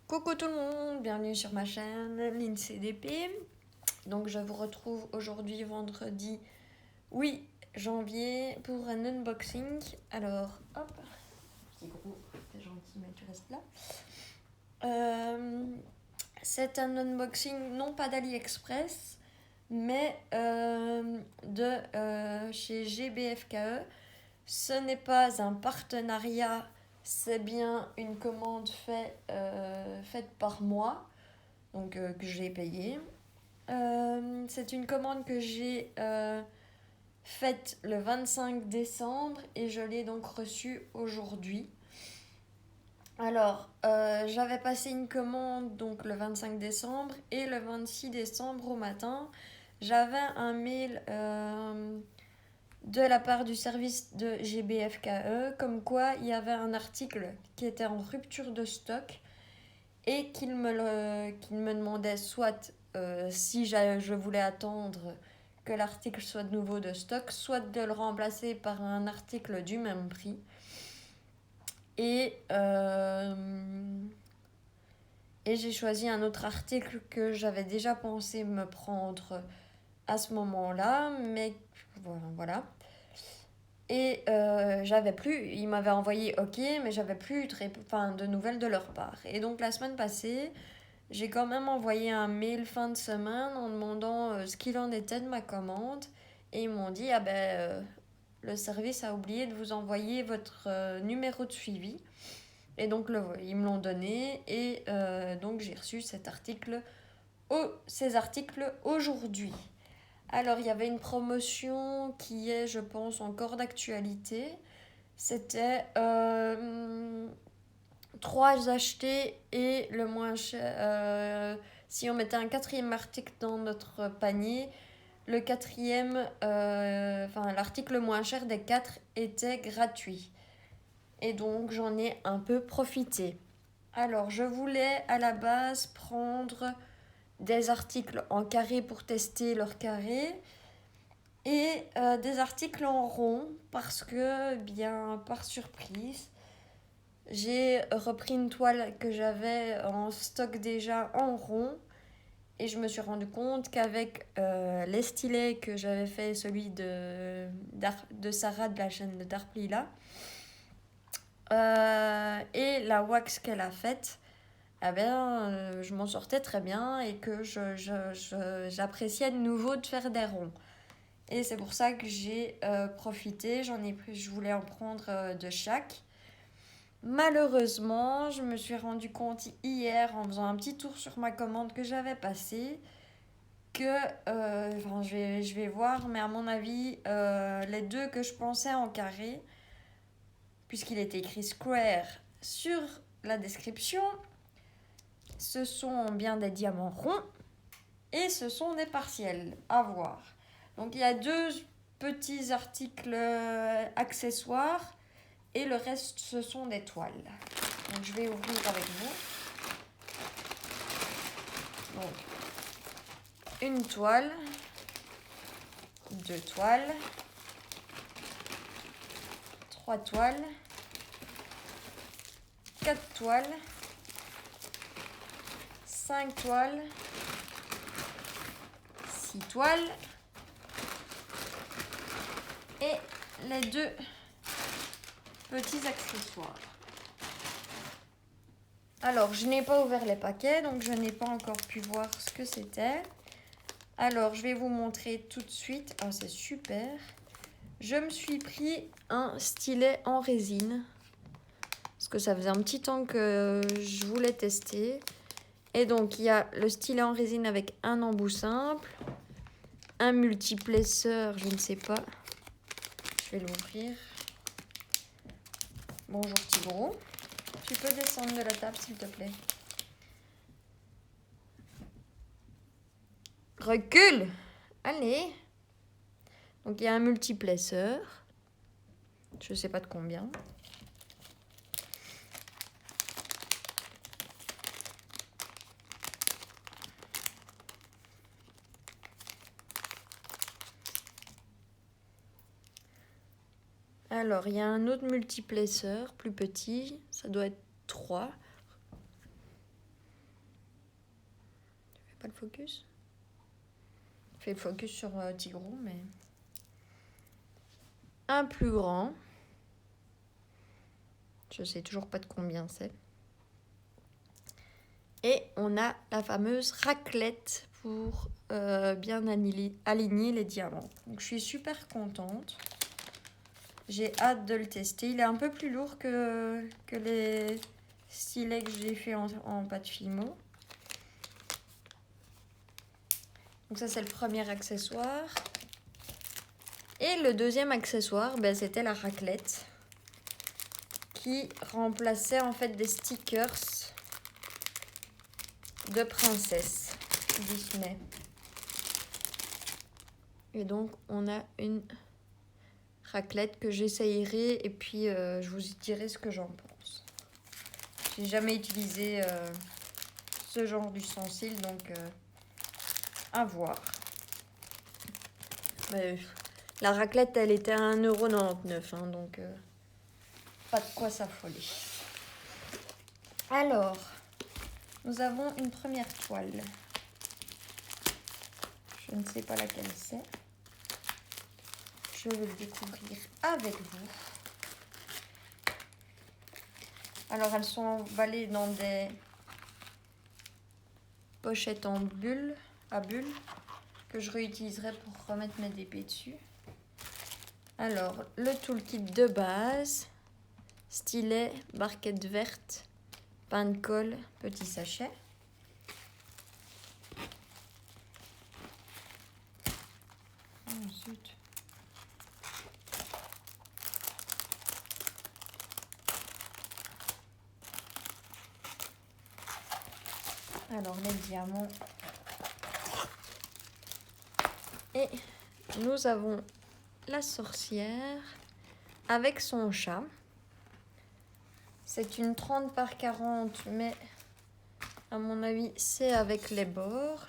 Coucou tout le monde, bienvenue sur ma chaîne l'INCDP. Donc je vous retrouve aujourd'hui vendredi 8 janvier pour un unboxing. Alors hop, petit gros, t'es gentil mais tu restes là. C'est un unboxing non pas d'AliExpress mais de chez GBFKE. Ce n'est pas un partenariat, c'est bien une commande faite par moi, donc que j'ai payée. C'est une commande que j'ai faite le 25 décembre et je l'ai donc reçue aujourd'hui. Alors, j'avais passé une commande donc le 25 décembre et le 26 décembre au matin, j'avais un mail de la part du service de GBFKE, comme quoi il y avait un article qui était en rupture de stock et qu'il me demandait soit si je voulais attendre que l'article soit de nouveau de stock, soit de le remplacer par un article du même prix. Et j'ai choisi un autre article que j'avais déjà pensé me prendre à ce moment-là, mais voilà. Et j'avais plus, ils m'avaient envoyé OK, mais j'avais plus de nouvelles de leur part. Et donc la semaine passée, j'ai quand même envoyé un mail fin de semaine en demandant ce qu'il en était de ma commande. Et ils m'ont dit, le service a oublié de vous envoyer votre numéro de suivi. Et donc ils me l'ont donné et donc j'ai reçu ces articles aujourd'hui. Alors, il y avait une promotion qui est, je pense, encore d'actualité. C'était 3 achetés et le moins cher. Si on mettait un quatrième article dans notre panier, le quatrième, l'article le moins cher des 4 était gratuit. Et donc, j'en ai un peu profité. Alors, je voulais à la base prendre des articles en carré pour tester leur carré et des articles en rond parce que, bien par surprise, j'ai repris une toile que j'avais en stock déjà en rond et je me suis rendu compte qu'avec les stylets que j'avais fait, celui de Sarah de la chaîne de Dark Lila, et la wax qu'elle a faite, je m'en sortais très bien et que j'appréciais de nouveau de faire des ronds. Et c'est pour ça que j'ai profité, je voulais en prendre de chaque. Malheureusement, je me suis rendu compte hier en faisant un petit tour sur ma commande que j'avais passée que, je vais voir, mais à mon avis, les deux que je pensais en carré, puisqu'il était écrit Square sur la description, ce sont bien des diamants ronds et ce sont des partiels à voir. Donc il y a 2 petits articles accessoires et le reste ce sont des toiles. Donc je vais ouvrir avec vous. Donc une toile, 2 toiles, 3 toiles, 4 toiles, 5 toiles, 6 toiles et les 2 petits accessoires. Alors, je n'ai pas ouvert les paquets, donc je n'ai pas encore pu voir ce que c'était. Alors, je vais vous montrer tout de suite. Ah, c'est super. Je me suis pris un stylet en résine. Parce que ça faisait un petit temps que je voulais tester. Et donc, il y a le stylet en résine avec un embout simple. Un multiplesseur, je ne sais pas. Je vais l'ouvrir. Bonjour petit gros. Tu peux descendre de la table s'il te plaît. Recule. Allez. Donc il y a un multiplesseur. Je ne sais pas de combien. Alors, il y a un autre multiplesseur, plus petit. Ça doit être 3. pas le focus. Fait le focus sur Tigrou, mais... Un plus grand. Je sais toujours pas de combien c'est. Et on a la fameuse raclette pour bien aligner les diamants. Donc je suis super contente. J'ai hâte de le tester. Il est un peu plus lourd que les stylets que j'ai fait en pâte Fimo. Donc ça c'est le premier accessoire. Et le deuxième accessoire, c'était la raclette qui remplaçait en fait des stickers de princesse Disney. Et donc on a une raclette que j'essayerai et puis je vous dirai ce que j'en pense. J'ai jamais utilisé ce genre d'ustensile, donc à voir. Mais, la raclette elle était à 1,99 €, donc pas de quoi s'affoler. Alors, nous avons une première toile. Je ne sais pas laquelle c'est. Je vais le découvrir avec vous. Alors, elles sont emballées dans des pochettes en bulles, à bulles, que je réutiliserai pour remettre mes DP dessus. Alors, le toolkit de base, stylet, barquette verte, pain de colle, petit sachet. Oh, zut. Alors, les diamants. Et nous avons la sorcière avec son chat. C'est une 30 par 40, mais à mon avis, c'est avec les bords.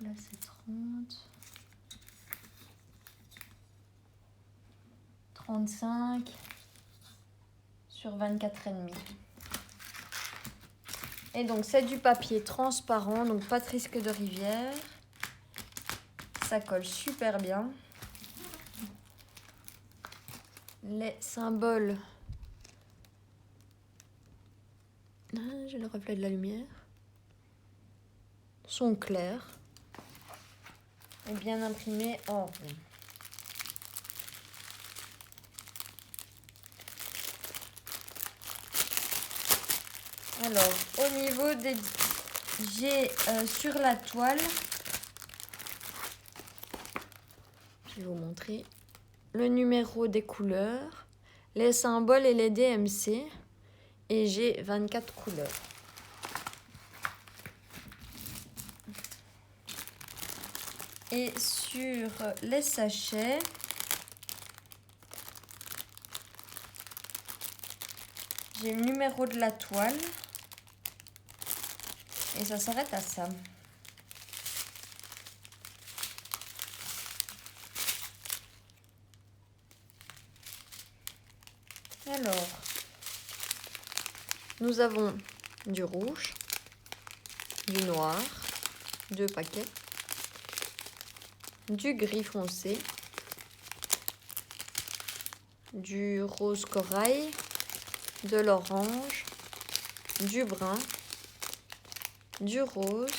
Là, c'est 30. 35 sur 24,5. Et donc, c'est du papier transparent, donc pas de risque de rivière. Ça colle super bien. Les symboles. J'ai le reflet de la lumière. Sont clairs. Et bien imprimés en rond. Alors, au niveau des... J'ai sur la toile... Je vais vous montrer. Le numéro des couleurs, les symboles et les DMC. Et j'ai 24 couleurs. Et sur les sachets... J'ai le numéro de la toile. Et ça s'arrête à ça. Alors, nous avons du rouge, du noir, 2 paquets, du gris foncé, du rose corail, de l'orange, du brun, du rose,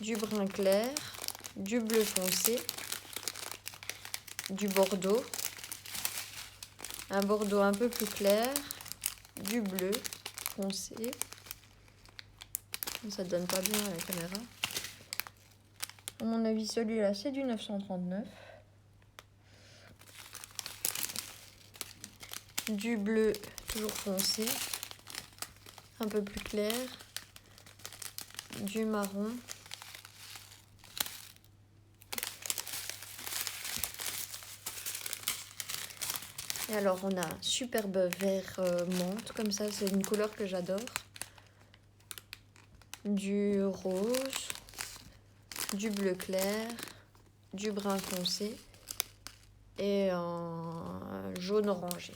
du brun clair, du bleu foncé, du bordeaux, un bordeaux un peu plus clair, du bleu foncé. Ça ne donne pas bien à la caméra. À mon avis, celui-là, c'est du 939. Du bleu toujours foncé, un peu plus clair, du marron, et alors on a un superbe vert menthe, comme ça, c'est une couleur que j'adore, du rose, du bleu clair, du brun foncé et un jaune orangé.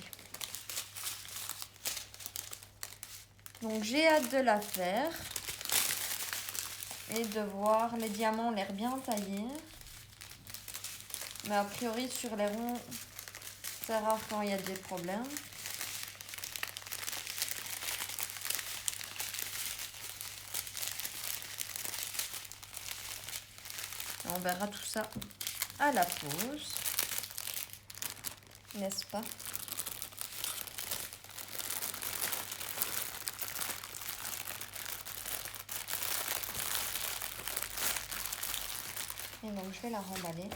Donc j'ai hâte de la faire. Et de voir, les diamants ont l'air bien taillés. Mais a priori sur les ronds, c'est rare quand il y a des problèmes. On verra tout ça à la pause. N'est-ce pas? Et donc je vais la remballer.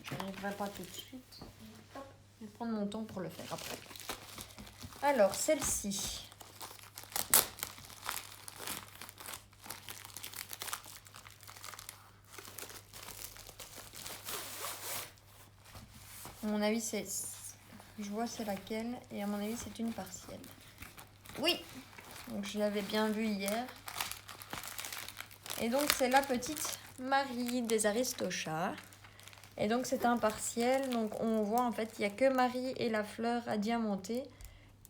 Je n'arriverai pas tout de suite. Je vais prendre mon temps pour le faire après. Alors celle-ci. À mon avis, c'est... Je vois c'est laquelle. Et à mon avis, c'est une partielle. Oui! Donc, je l'avais bien vue hier. Et donc, c'est la petite Marie des Aristochats. Et donc, c'est un partiel. Donc, on voit, en fait, il n'y a que Marie et la fleur à diamanter.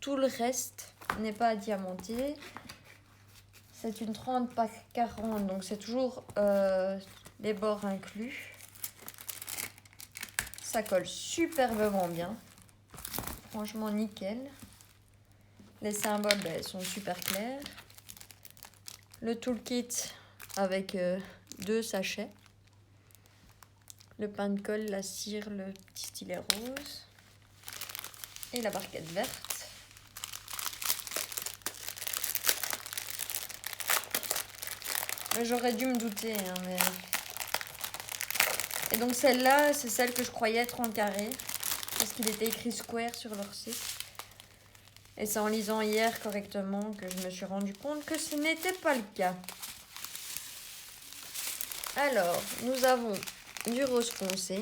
Tout le reste n'est pas à diamanter. C'est une 30 par 40. Donc, c'est toujours les bords inclus. Ça colle superbement bien. Franchement, nickel. Les symboles, ben, sont super clairs. Le toolkit avec 2 sachets. Le pain de colle, la cire, le petit stylet rose. Et la barquette verte. J'aurais dû me douter, hein, mais... Et donc celle-là, c'est celle que je croyais être en carré. Parce qu'il était écrit square sur leur site. Et c'est en lisant hier correctement que je me suis rendu compte que ce n'était pas le cas. Alors, nous avons du rose foncé,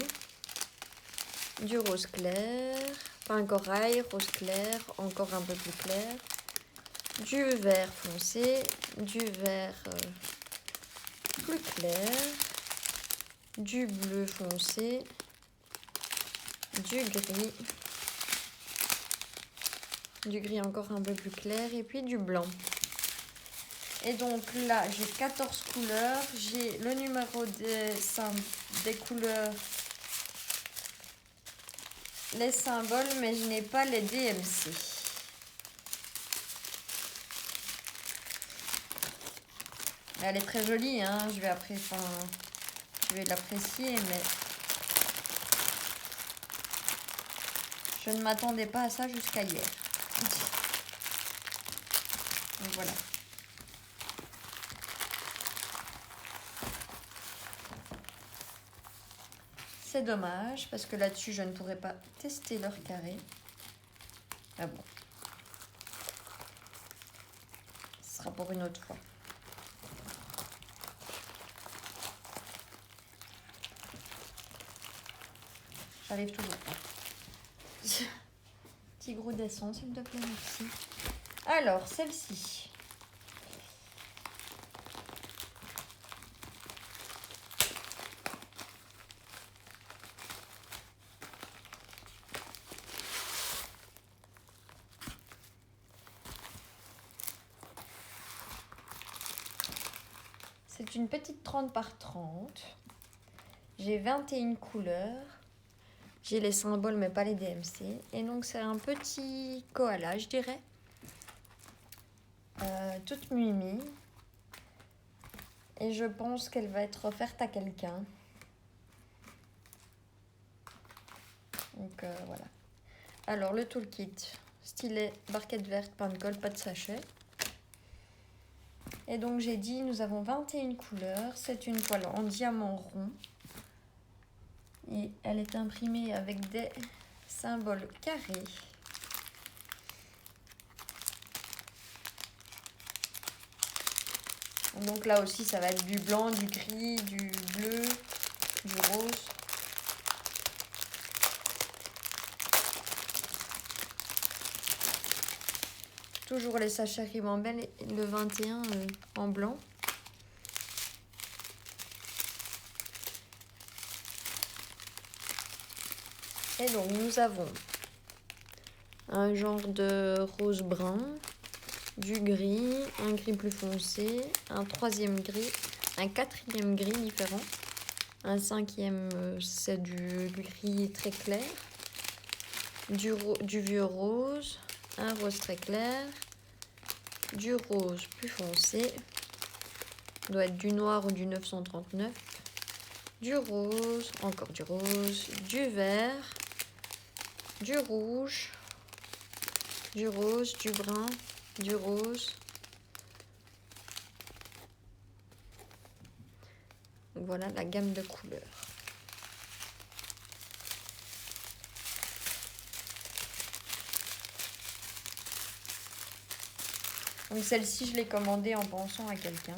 du rose clair, pain corail, rose clair, encore un peu plus clair, du vert foncé, du vert plus clair, du bleu foncé, du gris encore un peu plus clair et puis du blanc. Et donc là, j'ai 14 couleurs, j'ai le numéro des couleurs, les symboles, mais je n'ai pas les DMC. Elle est très jolie, hein, je vais l'apprécier, mais je ne m'attendais pas à ça jusqu'à hier. Donc voilà. C'est dommage, parce que là-dessus, je ne pourrais pas tester leur carré. Ah bon. Ce sera pour une autre fois. J'arrive toujours pas. Petit gros descend, s'il te plaît, merci. Alors, celle-ci. C'est une petite 30 par 30. J'ai 21 couleurs. J'ai les symboles, mais pas les DMC. Et donc, c'est un petit koala, je dirais. Toute mimi. Et je pense qu'elle va être offerte à quelqu'un. Donc, voilà. Alors, le toolkit. Stylet, barquette verte, pain de colle, pas de sachet. Et donc, j'ai dit, nous avons 21 couleurs. C'est une toile en diamant rond. Et elle est imprimée avec des symboles carrés. Donc là aussi, ça va être du blanc, du gris, du bleu, du rose. Toujours les sachets Ribambelle, le 21 en blanc. Et donc nous avons un genre de rose brun, du gris, un gris plus foncé, un troisième gris, un quatrième gris différent, un cinquième c'est du gris très clair, du vieux rose, un rose très clair, du rose plus foncé, doit être du noir ou du 939, du rose, encore du vert, du rouge, du rose, du brun, du rose. Voilà la gamme de couleurs. Donc celle-ci, je l'ai commandée en pensant à quelqu'un.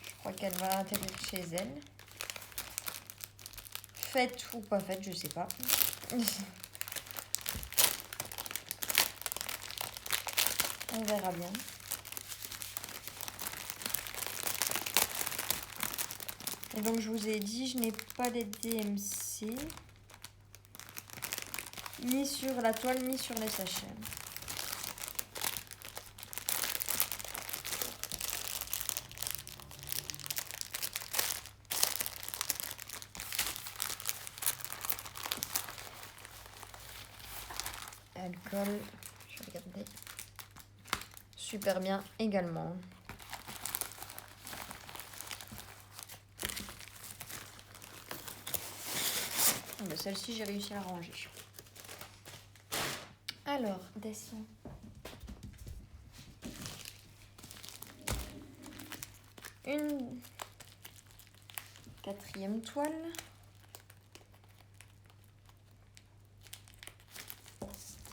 Je crois qu'elle va atterrir chez elle. Faite ou pas faite, je sais pas. On verra bien. Et donc je vous ai dit, je n'ai pas les DMC. Ni sur la toile, ni sur les sachets. Elle colle, je vais regarder, super bien également. Celle-ci, j'ai réussi à ranger. Alors, descends. Une quatrième toile.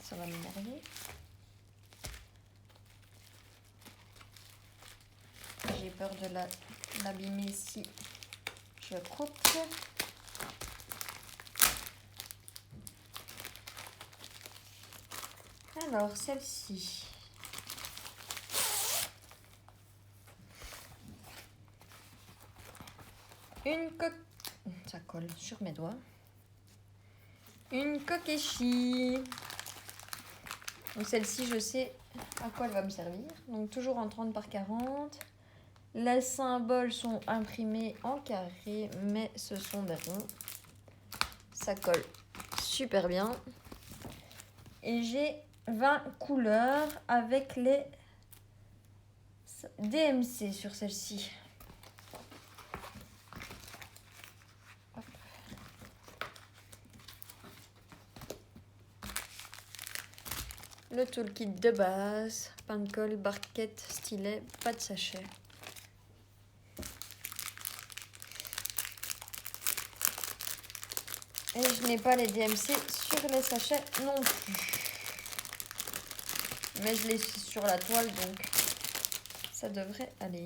Ça va m'énerver. J'ai peur de l'abîmer si je coupe. Alors, celle-ci. Une coque... Ça colle sur mes doigts. Une kokeshi. Donc celle-ci, je sais à quoi elle va me servir. Donc toujours en 30 par 40. Les symboles sont imprimés en carré, mais ce sont des ronds. Ça colle super bien. Et j'ai 20 couleurs avec les DMC sur celle-ci. Le toolkit de base, pain de colle, barquette, stylet, pas de sachet. Et je n'ai pas les DMC sur les sachets non plus. Mais je les suis sur la toile, donc ça devrait aller.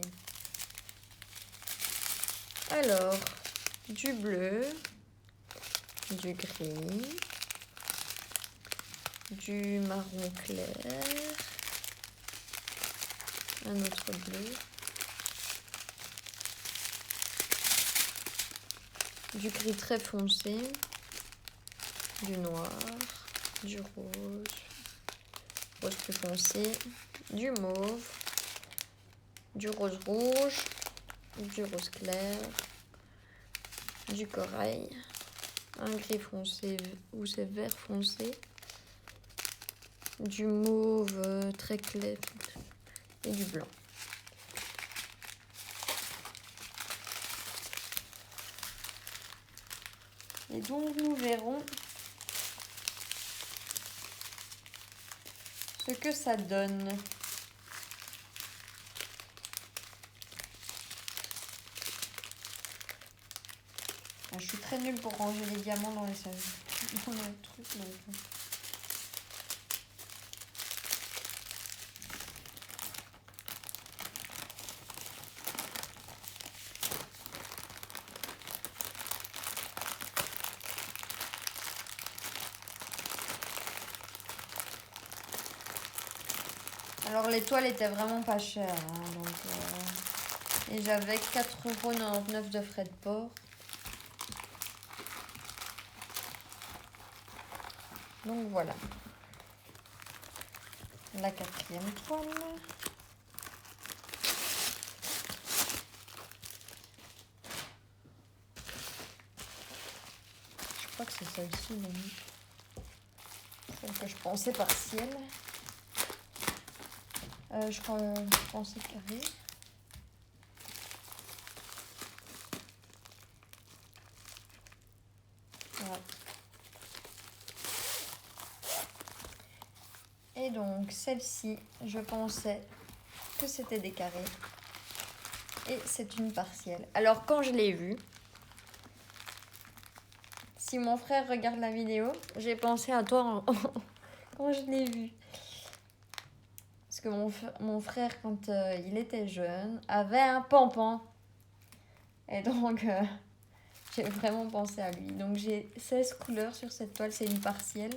Alors, du bleu, du gris, du marron clair, un autre bleu, du gris très foncé, du noir, du rose, rose plus foncé, du mauve, du rose rouge, du rose clair, du corail, un gris foncé ou c'est vert foncé, du mauve très clair et du blanc. Et donc nous verrons ce que ça donne. Je suis très nulle pour ranger les diamants dans les trucs. Donc... Alors les toiles étaient vraiment pas chères, hein, donc, et j'avais 4,99 € de frais de port. Donc voilà. La 4e toile. Je crois que c'est celle-ci, celle que je pensais partielle. Je pensais carré. Voilà. Et donc celle-ci, je pensais que c'était des carrés. Et c'est une partielle. Alors quand je l'ai vue, si mon frère regarde la vidéo, j'ai pensé à toi quand je l'ai vue. Parce que mon frère, quand il était jeune, avait un pampan. Et donc, j'ai vraiment pensé à lui. Donc, j'ai 16 couleurs sur cette toile. C'est une partielle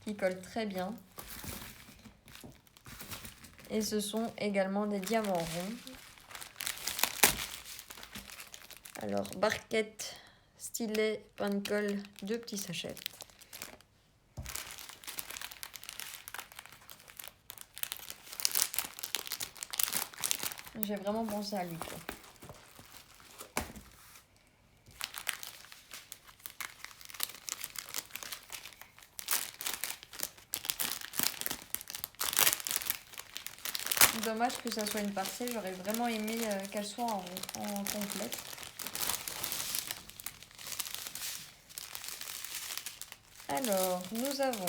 qui colle très bien. Et ce sont également des diamants ronds. Alors, barquette, stylet, pain de colle, 2 petits sachets. J'ai vraiment pensé à lui, quoi. Dommage que ça soit une partielle, j'aurais vraiment aimé qu'elle soit en complète. Alors, nous avons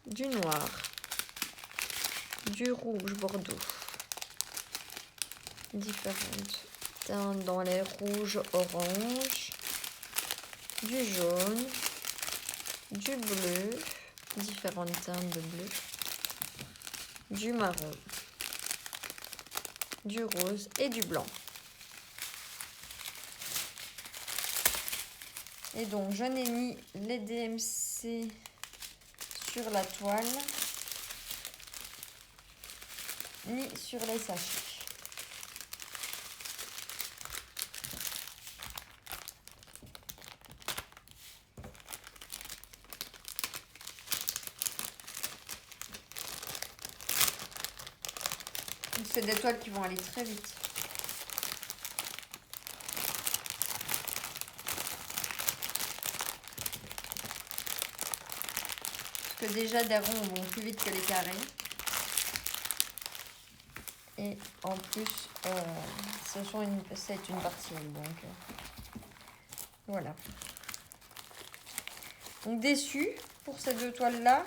du noir, du rouge bordeaux, différentes teintes dans les rouges orange, du jaune, du bleu, différentes teintes de bleu, du marron, du rose et du blanc. Et donc je n'ai mis les DMC sur la toile ni sur les sachets. C'est des toiles qui vont aller très vite. Parce que déjà des ronds vont plus vite que les carrés. Et en plus, c'est une partielle. Donc voilà. Donc déçue pour ces 2 toiles-là.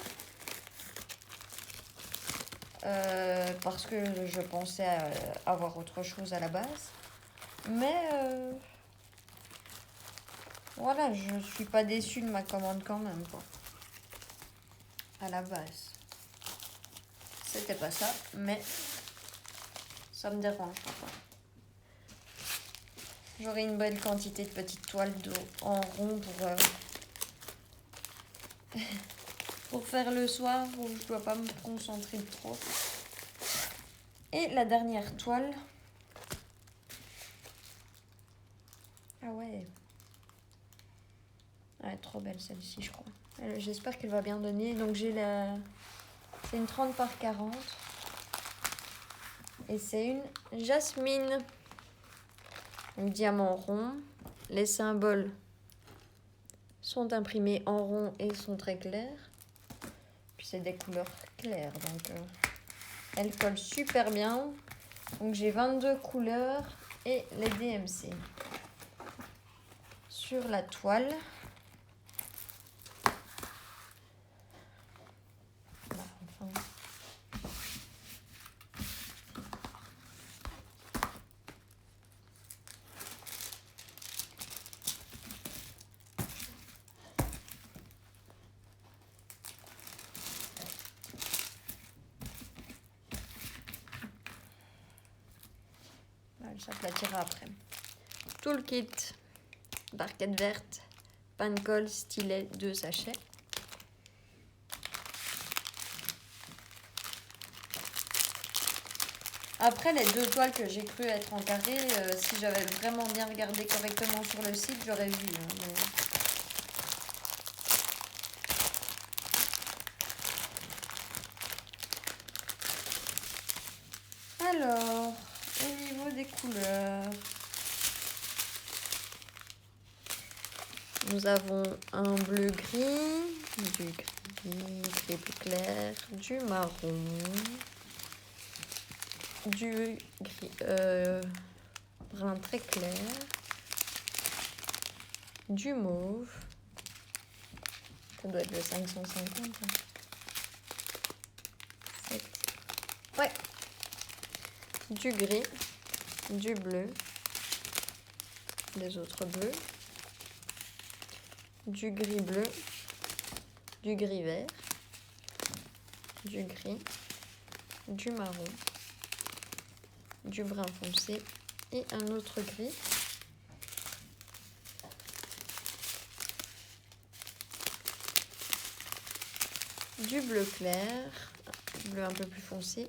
Parce que je pensais avoir autre chose à la base. Mais voilà, je suis pas déçue de ma commande quand même, quoi. À la base. C'était pas ça, mais ça me dérange pas. J'aurai une belle quantité de petites toiles en rond pour faire le soir où je dois pas me concentrer trop. Et la dernière toile. Ah ouais. Elle est trop belle celle-ci, je crois. J'espère qu'elle va bien donner. Donc j'ai c'est une 30 par 40. Et c'est une jasmine. Un diamant rond. Les symboles sont imprimés en rond et sont très clairs. Puis c'est des couleurs claires. Donc elle colle super bien. Donc j'ai 22 couleurs et les DMC. Sur la toile. Elle s'aplatira après. Tout le kit. Barquette verte, pain de colle, stylet, 2 sachets. Après, les 2 toiles que j'ai cru être en carré, si j'avais vraiment bien regardé correctement sur le site, j'aurais vu. Mais... Alors, au niveau des couleurs, nous avons un bleu-gris, du gris plus clair, du marron, du gris, brun très clair, du mauve, ça doit être le 550. Hein. Ouais, du gris, du bleu, les autres bleus, du gris bleu, du gris vert, du gris, du marron, du brun foncé et un autre gris. Du bleu clair, bleu un peu plus foncé,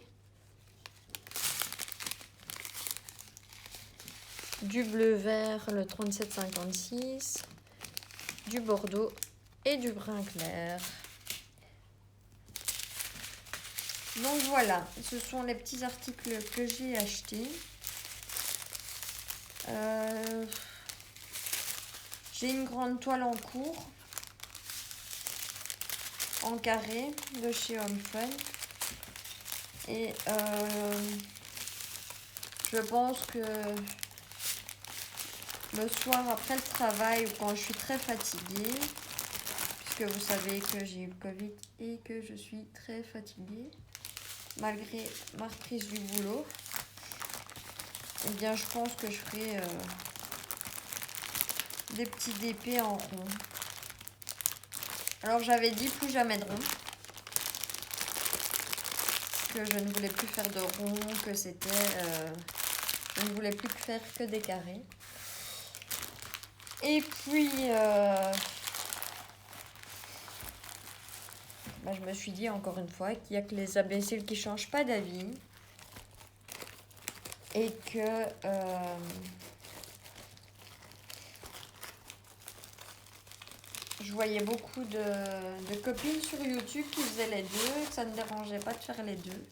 du bleu vert le 3756, du bordeaux et du brun clair. Donc voilà, ce sont les petits articles que j'ai achetés. J'ai une grande toile en cours, en carré, de chez Home Fun. Et je pense que le soir après le travail ou quand je suis très fatiguée, puisque vous savez que j'ai eu le Covid et que je suis très fatiguée, malgré ma reprise du boulot, eh bien je pense que je ferai des petits DP en rond. Alors j'avais dit plus jamais de rond, que je ne voulais plus faire de rond, que c'était... je ne voulais plus faire que des carrés. Et puis, je me suis dit encore une fois qu'il n'y a que les imbéciles qui ne changent pas d'avis. Et que... je voyais beaucoup de copines sur YouTube qui faisaient les deux, que ça ne dérangeait pas de faire les deux.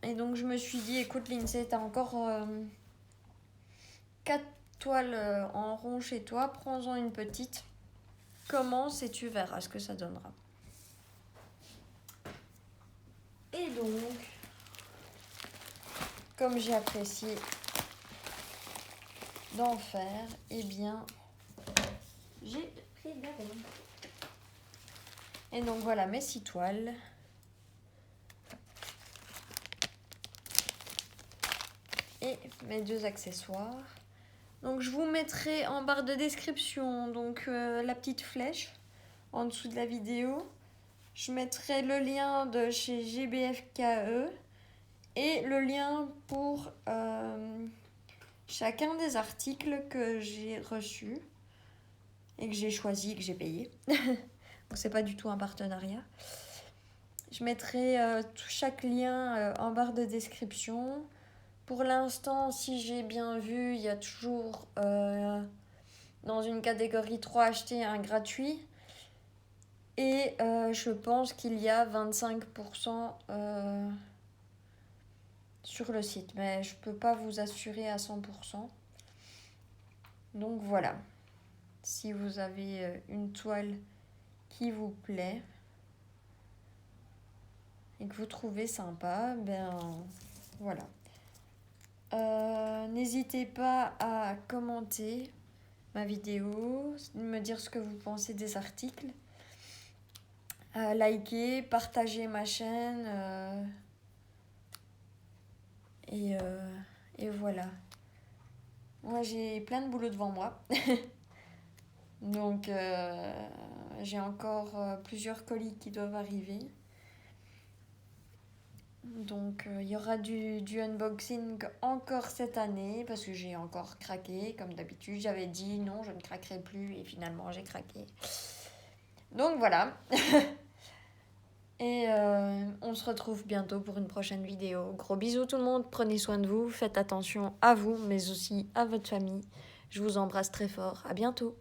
Et donc je me suis dit, écoute Lindsay, t'as encore 4 toiles en rond chez toi, prends-en une petite, commence et tu verras ce que ça donnera. Et donc, comme j'ai apprécié d'en faire, eh bien, j'ai pris de la veine. Et donc voilà mes 6 toiles. Et mes 2 accessoires. Donc je vous mettrai en barre de description donc la petite flèche en dessous de la vidéo. Je mettrai le lien de chez GBFKE et le lien pour chacun des articles que j'ai reçus et que j'ai choisi, que j'ai payé. Donc c'est pas du tout un partenariat. Je mettrai chaque lien en barre de description. Pour l'instant, si j'ai bien vu, il y a toujours dans une catégorie 3 acheté, un gratuit. Et je pense qu'il y a 25% sur le site. Mais je ne peux pas vous assurer à 100%. Donc voilà. Si vous avez une toile qui vous plaît et que vous trouvez sympa, ben voilà. N'hésitez pas à commenter ma vidéo, me dire ce que vous pensez des articles, à liker, partager ma chaîne et voilà. Moi j'ai plein de boulot devant moi donc j'ai encore plusieurs colis qui doivent arriver. Donc il y aura du unboxing encore cette année parce que j'ai encore craqué comme d'habitude. J'avais dit non, je ne craquerai plus et finalement j'ai craqué. Donc voilà. Et on se retrouve bientôt pour une prochaine vidéo. Gros bisous tout le monde, prenez soin de vous, faites attention à vous, mais aussi à votre famille. Je vous embrasse très fort, à bientôt.